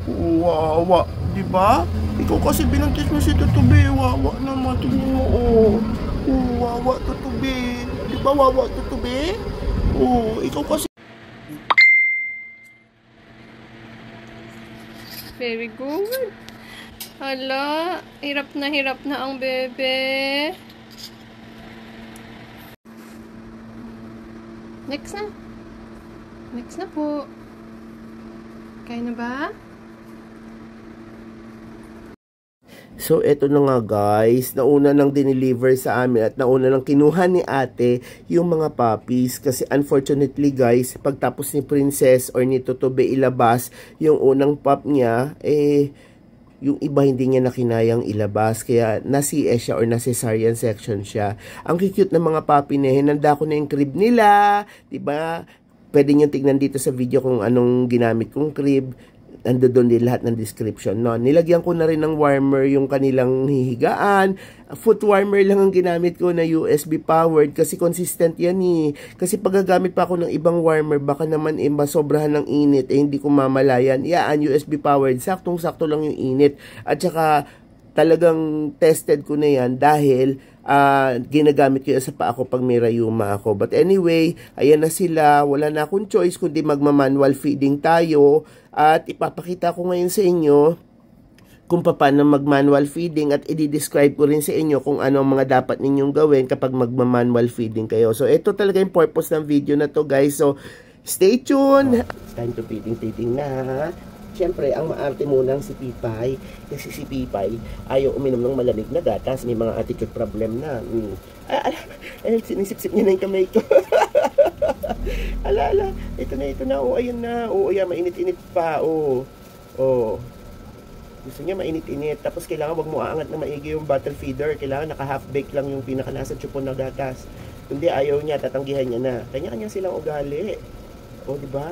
Wawa, di ba? Ikaw kasi binuntis mo si Tutubi. Wawa naman, tingnan mo, oh. Wawa, Tutubi. Di ba wawa, Tutubi? Ikaw kasi. Very good. Hala, hirap na ang bebe. Next na. Next na po. Kaya na ba? So, eto na nga guys, nauna nang dineliver sa amin at nauna nang kinuha ni ate yung mga puppies. Kasi unfortunately guys, pagtapos ni Princess or ni Totobe ilabas yung unang pup niya, yung iba hindi niya nakinayang ilabas. Kaya nasi-CS siya or nasi-cesarean section siya. Ang cute ng mga puppy na yun, nanda ko na yung crib nila. Diba? Pwede nyo tignan dito sa video kung anong ginamit kong crib. Ando doon din lahat ng description. No? Nilagyan ko na rin ng warmer yung kanilang hihigaan. Foot warmer lang ang ginamit ko na USB powered kasi consistent yan eh. Kasi pag gagamit pa ako ng ibang warmer, baka naman masobrahan ng init, hindi ko mamalayan. Yan, USB powered. Saktong-sakto lang yung init. At saka talagang tested ko na yan dahil ginagamit ko yan sa paa ko pag may rayuma ako. But anyway, ayan na sila. Wala na akong choice kundi magma-manual feeding tayo. At ipapakita ko ngayon sa inyo kung paano mag-manual feeding at i-describe ko rin sa inyo kung ano ang mga dapat ninyong gawin kapag magma-manual feeding kayo. So, ito talaga yung purpose ng video na to guys. So, stay tuned! It's time to feeding na. Siyempre, ang maarte munang si Pipay. Kasi si Pipay ayaw uminom ng malamig na gatas. May mga attitude problem na. Sinisip-sip niya na yung kamay ko. Ala, ito na, ayun na, yan, mainit-init pa, gusto niya mainit-init, tapos kailangan wag mo aangat na maigi yung bottle feeder, kailangan naka-half-bake lang yung pinaka nasa tsupon na gatas, hindi ayaw niya, tatanggihan niya na, kanya-kanya silang ugali, diba?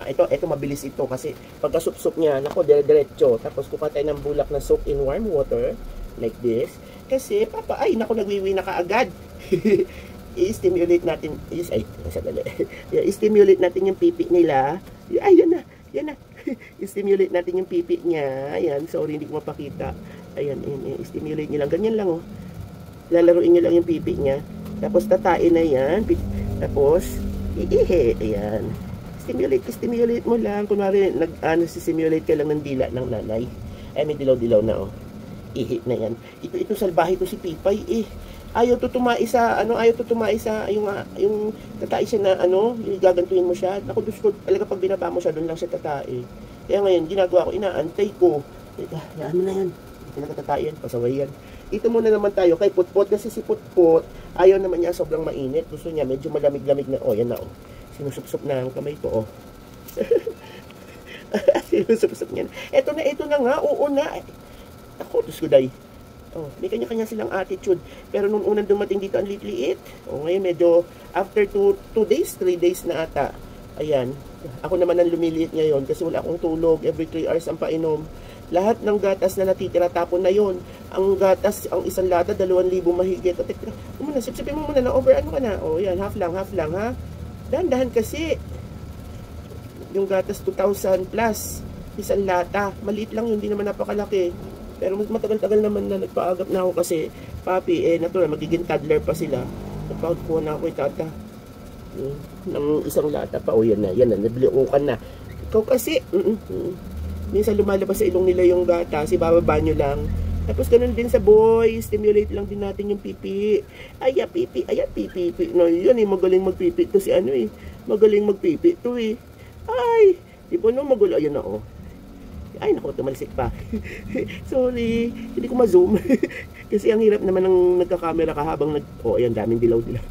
Ito mabilis ito, kasi pagkasup-sup niya, nako, dire-diretso, tapos kukatay ng bulak na soak in warm water, like this, kasi, nako, nagwiwi na kaagad. I-stimulate natin, i-stimulate natin yung pipi nila. Yan na. I-stimulate natin yung pipi niya. Ayan, sorry, hindi ko mapakita. Ayan, i-stimulate niyo lang. Ganyan lang, lalaruin niyo lang yung pipi niya. Tapos, tatain na yan. Tapos, ayan. Stimulate mo lang. Kunwari, nag-simulate ka lang ng dila ng nanay. May dilaw-dilaw na, Ihi na yan. Ito salbahe to si Pipay, ayaw to tumais sa yung tatai siya na yung gagantuin mo siya. Ako gusto talaga pag binaba mo siya, doon lang siya tatai. Kaya ngayon ginagawa ko, inaantay ko. Yan mo na yan. Hindi na tatai yan, pasaway yan. Ito muna naman tayo kay Putput, kasi si Putput ayaw naman niya sobrang mainit. Gusto niya medyo malamig-lamig na. Yan na, sinusup-sup na ang kamay ko, sinusup-sup niya. Ito na nga, na. Ako, tuskuday. May kanya-kanya silang attitude. Pero nung unang dumating dito, ang liit-liit. Ngayon medyo, after 2 days, 3 days na ata. Ayan. Ako naman ang lumiliit ngayon kasi wala akong tulog. Every 3 hours ang painom. Lahat ng gatas na natitira, tapon na yon. Ang gatas, ang isang lata, 2,000 mahigit. Sipsipin mo muna na over, ano ka na? Yan, half lang, ha? Dahan-dahan kasi. Yung gatas, 2,000 plus. Isang lata. Maliit lang yun, hindi naman napakalaki. Pero matagal-tagal naman na nagpaagap na ako kasi papi, natural, magiging toddler pa sila. Nagpagkuha na ako tata. Ng isang lata pa. Yan na, nabliukan na. Ikaw kasi, minsan lumalabas sa ilong nila yung gatas, ibababa nyo lang. Tapos ganun din sa boy, stimulate lang din natin yung pipi. Pipi. No, yan magaling magpipi to si magaling magpipi to di ba magulo, ayun na naku, tumalsik pa. Sorry, hindi ko ma-zoom. Kasi ang hirap naman ng nagka-camera ka habang ayan, daming dilaw-dilaw.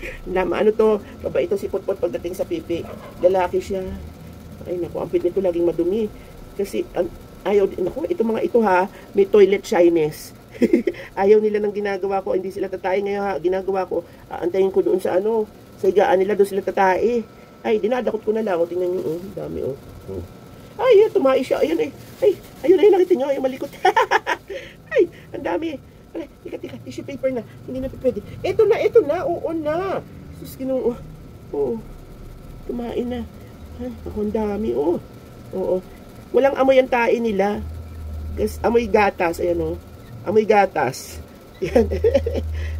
Baba ito si Putput pagdating sa pipi. Lalaki siya. Naku, ang pit nito laging madumi. Kasi, ayaw, naku, ito mga ito may toilet shyness. Ayaw nila ng ginagawa ko, hindi sila tatay ngayon ginagawa ko, antayin ko doon sa sa higaan nila, doon sila tatay. Dinadakot ko na lang, tingnan nyo, dami tumai siya. Ayun ayun, nakita nyo, malikot. Ang dami. Tika, tissue paper na. Hindi na pwede. Ito na, oo na. Sus, tumai na. Ay, ako ang dami, oh. Oo. Walang amoy ang tae nila. Kasi amoy gatas, ayan, oh. Amoy gatas. Yan.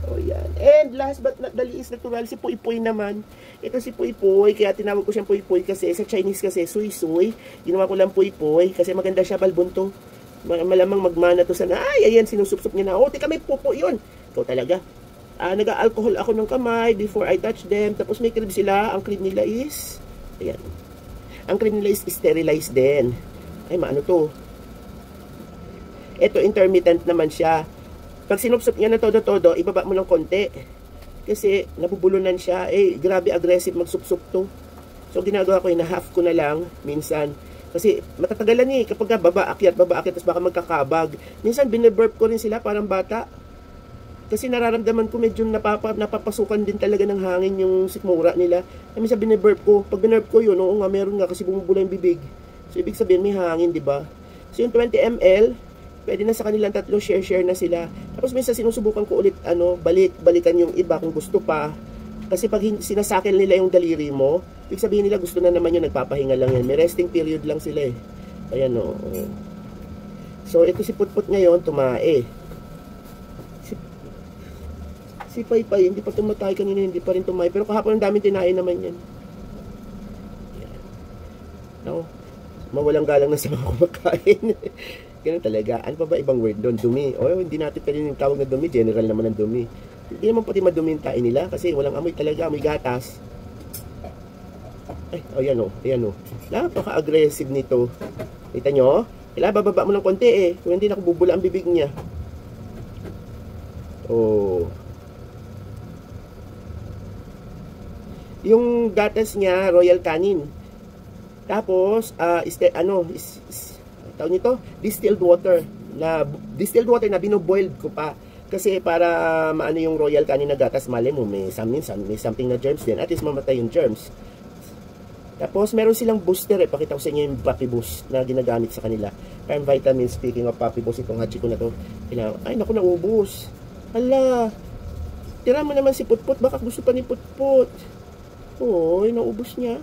Oh, yan. And last but not the least, natural, si Puy Puy naman. Ito si Puy Puy, kaya tinawag ko siyang Puy Puy kasi sa Chinese kasi, Suy Suy. Ginawa ko lang Puy Puy kasi maganda siya, balbunto. Malamang magmana to sana. Ay, ayan, sinusupsup niya na. Oh, tika, may pupo yun. Ikaw talaga. Nag-alcohol ako ng kamay before I touch them. Tapos may crib sila. Ang crib nila is, ayan. Ang crib nila is sterilized din. Ay, maano to? Ito, intermittent naman siya. Pag sinupsup niya na todo-todo, ibaba mo ng konti. Kasi nabubulunan siya. Eh, grabe aggressive magsupsup to. So, ginagawa ko, half ko na lang. Minsan. Kasi matatagalan eh. Kapag baba, akyat, tapos baka magkakabag. Minsan, bineburp ko rin sila parang bata. Kasi nararamdaman ko medyo napapasukan din talaga ng hangin yung sikmura nila. Minsan, bineburp ko. Pag bineburp ko yun, oo nga, meron nga kasi bumubula yung bibig. So, ibig sabihin, may hangin, di ba? So, yung 20 ml, pwede na sa kanilang tatlo, share na sila. Tapos minsan sinusubukan ko ulit, balikan yung iba kung gusto pa. Kasi pag sinasakil nila yung daliri mo, ibig sabihin nila gusto na naman yung nagpapahinga lang yan. May resting period lang sila eh. Ayan o. So ito si Putput ngayon, tumae. Si Paypay, hindi pa tumatay kanina, hindi pa rin tumae. Pero kahapon ang daming tinae naman yan. Ayan. No? Mawalang galang na sa mga kumakain. Ganun talaga. Ano pa ba ibang word doon? Dumi. O, hindi natin pwede yung tawag na dumi. General naman ang dumi. Hindi naman pati madumi yung tae nila kasi walang amoy talaga. Amoy gatas. Ay, ayan o. Ayan o. Napaka-aggressive nito. Kita nyo? Kailangan bababa mo ng konti eh. Kung hindi nakububula ang bibig niya. Oh. Yung gatas niya, Royal Canin. Tapos, tawag nito, distilled water na binoboiled ko pa kasi para maano yung Royal Canin na gatas, mali mo may something na germs din, at least mamatay yung germs. Tapos meron silang booster pakita ko sa inyo yung Puppy Boost na ginagamit sa kanila, parang vitamin. Speaking of Puppy Boost, itong Hachiko na to, ay naku, naubos. Hala, tira mo naman si Putput, baka gusto pa ni Putput. Oy, naubos niya.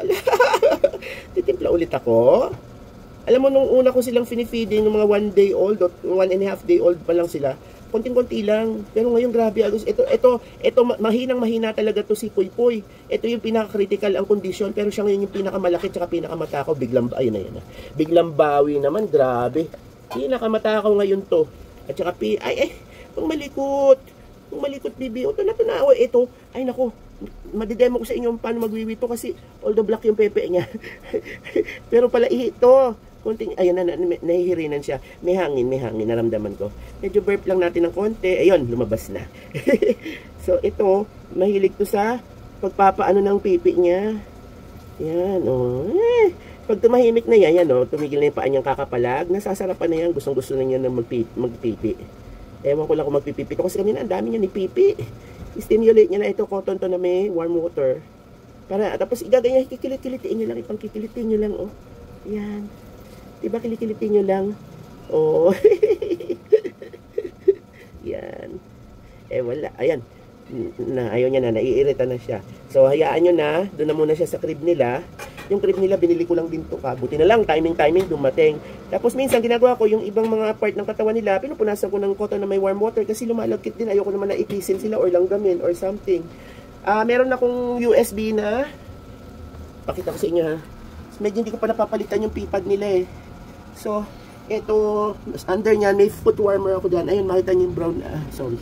Hala. Titimpla ulit ako. Alam mo, nung una ko silang finifeeding ng mga 1 day old, 1.5 day old pa lang sila, konting-konti lang. Pero ngayon, grabe, Agus. Ito, mahina talaga to si Puy Puy. Ito yung pinaka-critical ang kondisyon, pero siya ngayon yung pinakamalaki at pinakamatakaw. Biglang bawi naman, grabe. Pinakamatakaw ngayon to. At saka, pang malikot, bibi. Ito na, ito, ay nako, madidemo ko sa inyo paano magwiwito kasi although black yung pepe niya. Pero pala ito, konting, ayan na, nahihirinan siya. May hangin, naramdaman ko. Medyo burp lang natin ng konti. Ayun, lumabas na. So, ito, mahilig to sa pagpapaano ng pipi niya. Yan, oh. Pag tumahimik na yan, tumigil na yung paa niyang kakapalag, nasasarapan na yan, gustong-gusto na niya na magpipi. Ewan ko lang kung magpipipi to kasi kanina ang dami niya ni pipi. Stimulate niya na ito, cotton to na may warm water. Tapos igaganyan, kikilit-kilitiin nyo lang, ipang-kikilitin nyo lang, oh. Yan. Diba kilikilitin nyo lang? Oh. Yan. Wala. Ayan. Ayaw niya na, naiirita na siya. So, hayaan nyo na, doon na muna siya sa crib nila. Yung crib nila, binili ko lang din to ka. Buti na lang, timing, dumating. Tapos minsan, ginagawa ko yung ibang mga part ng katawan nila, pinupunasan ko ng cotton na may warm water kasi lumalagkit din. Ayoko naman na ipisin sila or langgamin or something. Meron akong USB na, pakita ko sa inyo ha. Medyo hindi ko pa napapalitan yung pipad nila eh. So, ito, under niyan, may foot warmer ako dyan. Ayun, makita niyo yung brown, sorry.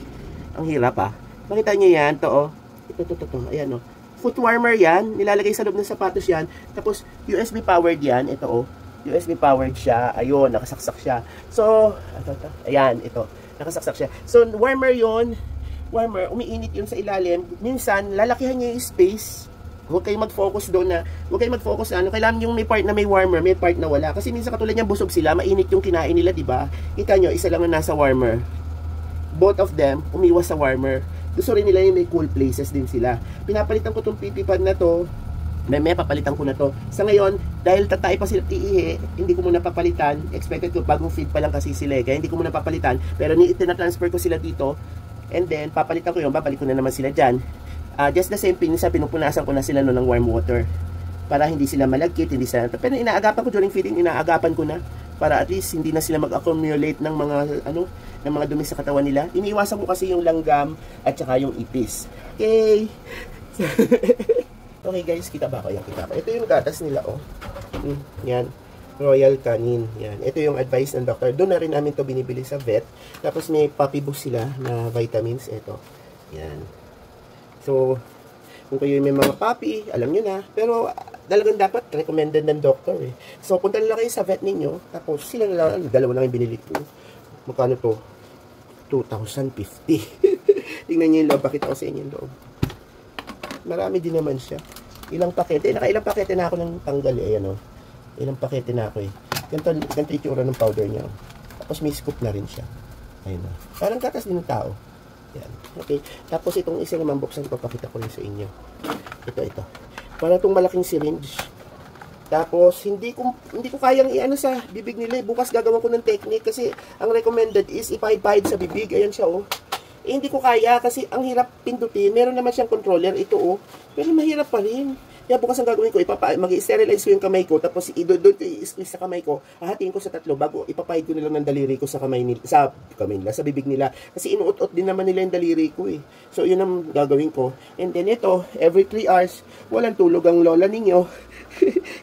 Ang hirap Makita niyo yan, to oh. Ito, ayan oh. Foot warmer yan, nilalagay sa loob ng sapatos yan. Tapos, USB powered yan, ito oh. USB powered siya, ayun, nakasaksak siya. So, ayan, ito, nakasaksak siya. So, warmer yon, umiinit yun sa ilalim. Minsan, lalakihan niya yung space. Huwag kayong mag-focus doon na, kailangan yung may part na may warmer, may part na wala. Kasi minsan katulad niyan, busog sila, mainit yung kinain nila, di ba? Kita nyo, isa lang na nasa warmer. Both of them, umiwas sa warmer. Gusto rin nila yung may cool places din sila. Pinapalitan ko itong PP pad na to. May papalitan ko na to. Sa ngayon, dahil tatay pa sila tiihi, hindi ko muna papalitan. Expected ko, bagong feed pa lang kasi sila kaya hindi ko muna papalitan. Pero itina-transfer ko sila dito. And then, papalitan ko yun, babalik ko na naman sila dyan. Just the same thing, pinupunasan ko na sila ng warm water. para hindi sila malagkit, hindi sila, pero inaagapan ko during feeding, inaagapan ko na para at least hindi na sila mag-accumulate ng mga ng mga dumi sa katawan nila. Iniiwasan ko kasi yung langgam at saka yung ipis. Okay. Okay guys, kita ba ko? Yan, kita ba? Ito yung gatas nila, oh. Yan. Royal Canin. Yan. Ito yung advice ng doctor. Doon na rin namin to binibili sa vet. Tapos may puppy boost sila na vitamins. Ito. Yan. So, kung kayo may mga puppy, alam nyo na. Pero, talagang dapat recommended ng doctor eh. So, punta na lang kayo sa vet ninyo. Tapos, sila na lang, dalawa lang yung binili ko. Magkano to? 2,050. Tingnan nyo yung loob. Pakita ko sa inyo yung loob. Marami din naman siya. Ilang pakete. Nakailang pakete na ako ng tanggal eh. Ayan o. Ilang pakete na ako eh. Ganito yung itsura ng powder niya. Tapos may scoop na rin siya. Ayun o. Parang gatas din ng tao. Yan. Okay. Tapos itong isa naman buksan ko. Pakita ko rin sa inyo. Ito. Parang itong malaking syringe. Tapos, hindi ko kayang i-ano sa bibig nila. Bukas gagawa ko ng technique kasi ang recommended is ipahid-pahid sa bibig. Ayan siya, oh. Eh, hindi ko kaya kasi ang hirap pindutin. Meron naman siyang controller. Ito, oh. Pero mahirap pa rin. Kaya bukas ang gagawin ko, mag-sterilize ko yung kamay ko, tapos doon ko i-squeeze sa kamay ko, hahatiin ko sa 3 bago ipapahid ko nilang ng daliri ko sa kamay nila, sa bibig nila. Kasi inuot-ot din naman nila yung daliri ko eh. So, yun ang gagawin ko. And then ito, every 3 hours, walang tulog ang lola ninyo.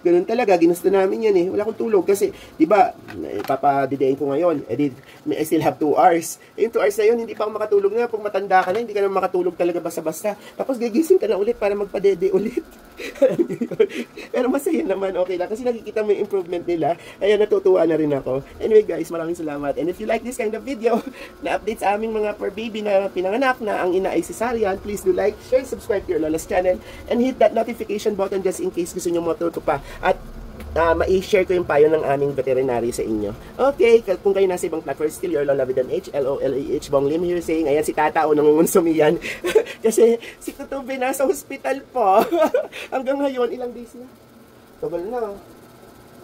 Ganun talaga, ginusto namin yan eh. Wala akong tulog kasi, di ba, papadidein ko ngayon, I still have 2 hours. Yung 2 hours na yun, hindi pa ako makatulog na. Pag matanda ka na, hindi ka na makatulog talaga basta-basta. Tapos gigising ka na ulit para magpadede ulit. Pero masaya naman, okay lang. Kasi nakikita mo yung improvement nila. Ayan, natutuwa na rin ako. Anyway guys, maraming salamat. And if you like this kind of video, na update sa aming mga fur baby na pinanganak na ang ina ay cesarean, please do like, share, subscribe to your Lola's channel, and hit that notification button just in case gusto nyo matuto pa. At ma-share ko yung payo ng aming veterinary sa inyo. Okay, kung kayo nasa ibang platform, still your Lola with an H, L-O-L-A-H, Bong Lim here saying, ayan si Tata o nangungunsumi yan. Kasi si Tutube nasa hospital po. Hanggang ngayon, ilang days na? Tagal na.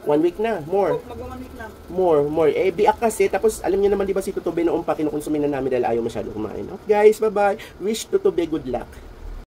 1 week na, more. Mag-1 week na. More. Eh, biak kasi, tapos alam niyo naman, di ba si Tutube noong pa kinukonsumin na namin dahil ayaw masyado kumain. Okay, guys, bye-bye. Wish Tutube good luck.